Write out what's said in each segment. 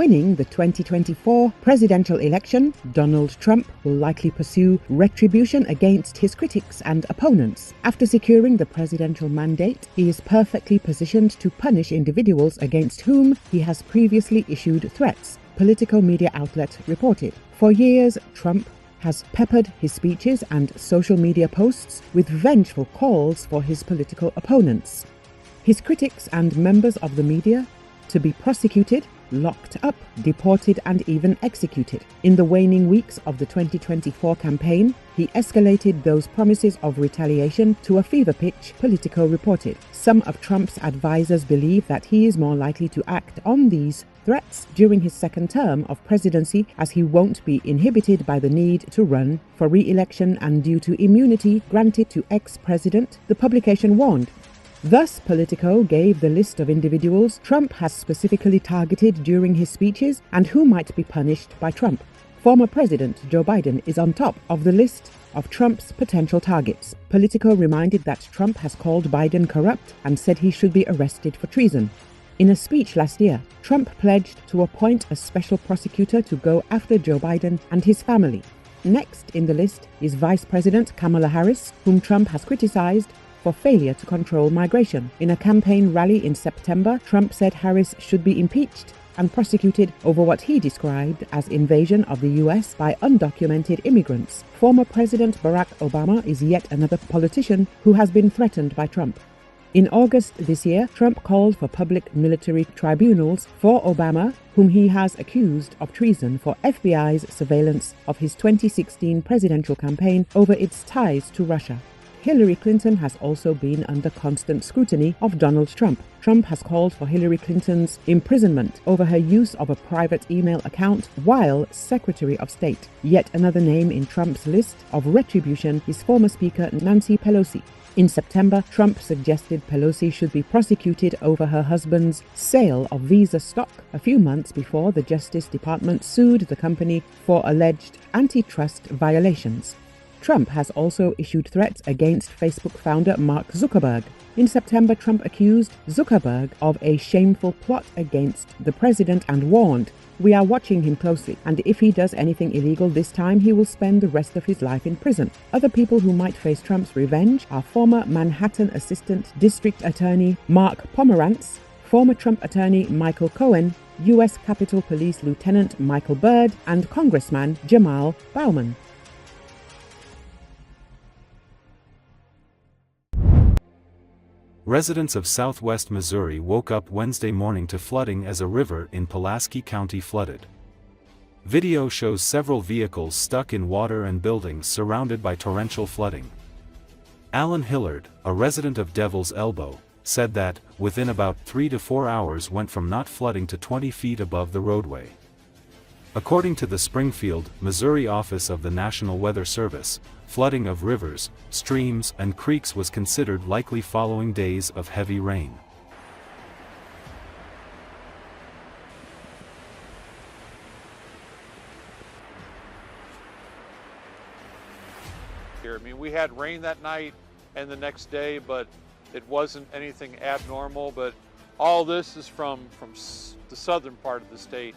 winning the 2024 presidential election, Donald Trump will likely pursue retribution against his critics and opponents. After securing the presidential mandate, he is perfectly positioned to punish individuals against whom he has previously issued threats, Politico media outlet reported. For years, Trump has peppered his speeches and social media posts with vengeful calls for his political opponents, his critics and members of the media to be prosecuted, locked up, deported and even executed. In the waning weeks of the 2024 campaign, he escalated those promises of retaliation to a fever pitch, Politico reported. Some of Trump's advisors believe that he is more likely to act on these threats during his second term of presidency, as he won't be inhibited by the need to run for re-election and due to immunity granted to ex-president, the publication warned. Thus, Politico gave the list of individuals Trump has specifically targeted during his speeches and who might be punished by Trump. Former President Joe Biden is on top of the list of Trump's potential targets. Politico reminded that Trump has called Biden corrupt and said he should be arrested for treason. In a speech last year, Trump pledged to appoint a special prosecutor to go after Joe Biden and his family. Next in the list is Vice President Kamala Harris, whom Trump has criticized for failure to control migration. In a campaign rally in September, Trump said Harris should be impeached and prosecuted over what he described as invasion of the US by undocumented immigrants. Former President Barack Obama is yet another politician who has been threatened by Trump. In August this year, Trump called for public military tribunals for Obama, whom he has accused of treason for FBI's surveillance of his 2016 presidential campaign over its ties to Russia. Hillary Clinton has also been under constant scrutiny of Donald Trump. Trump has called for Hillary Clinton's imprisonment over her use of a private email account while Secretary of State. Yet another name in Trump's list of retribution is former Speaker Nancy Pelosi. In September, Trump suggested Pelosi should be prosecuted over her husband's sale of Visa stock a few months before the Justice Department sued the company for alleged antitrust violations. Trump has also issued threats against Facebook founder Mark Zuckerberg. In September, Trump accused Zuckerberg of a shameful plot against the president and warned, "We are watching him closely, and if he does anything illegal this time, he will spend the rest of his life in prison." Other people who might face Trump's revenge are former Manhattan Assistant District Attorney Mark Pomerantz, former Trump attorney Michael Cohen, U.S. Capitol Police Lieutenant Michael Byrd, and Congressman Jamal Bowman. Residents of southwest Missouri woke up Wednesday morning to flooding as a river in Pulaski County flooded. Video shows several vehicles stuck in water and buildings surrounded by torrential flooding. Alan Hillard, a resident of Devil's Elbow, said that, within about 3 to 4 hours went from not flooding to 20 feet above the roadway. According to the Springfield, Missouri office of the National Weather Service, flooding of rivers, streams, and creeks was considered likely following days of heavy rain. I mean, we had rain that night and the next day, but it wasn't anything abnormal. But all this is from the southern part of the state.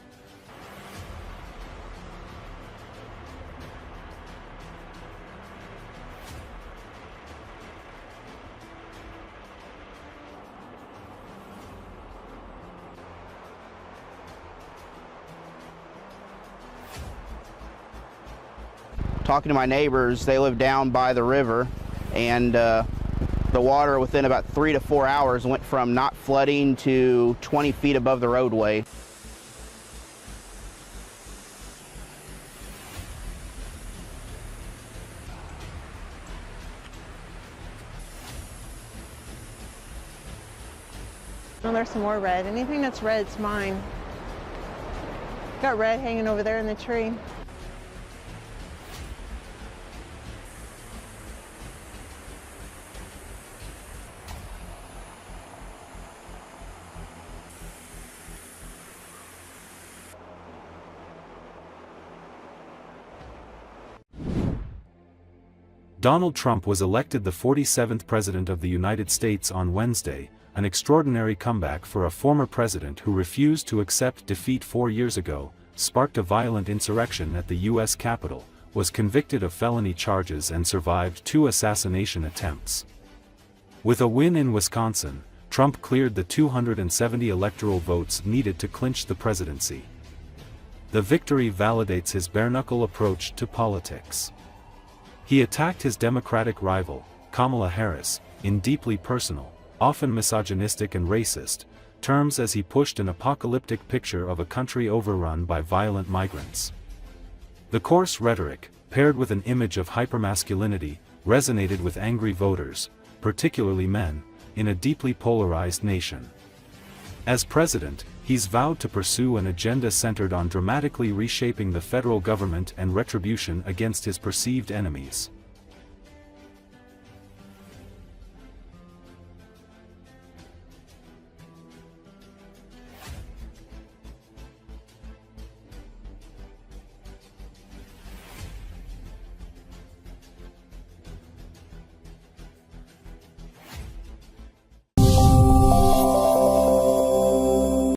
Talking to my neighbors, they live down by the river, and the water within about 3 to 4 hours went from not flooding to 20 feet above the roadway. Oh, there's some more red. Anything that's red's mine. Got red hanging over there in the tree. Donald Trump was elected the 47th President of the United States on Wednesday, an extraordinary comeback for a former president who refused to accept defeat 4 years ago, sparked a violent insurrection at the U.S. Capitol, was convicted of felony charges and survived 2 assassination attempts. With a win in Wisconsin, Trump cleared the 270 electoral votes needed to clinch the presidency. The victory validates his bare-knuckle approach to politics. He attacked his Democratic rival, Kamala Harris, in deeply personal, often misogynistic and racist, terms as he pushed an apocalyptic picture of a country overrun by violent migrants. The coarse rhetoric, paired with an image of hypermasculinity, resonated with angry voters, particularly men, in a deeply polarized nation. As president, he's vowed to pursue an agenda centered on dramatically reshaping the federal government and retribution against his perceived enemies.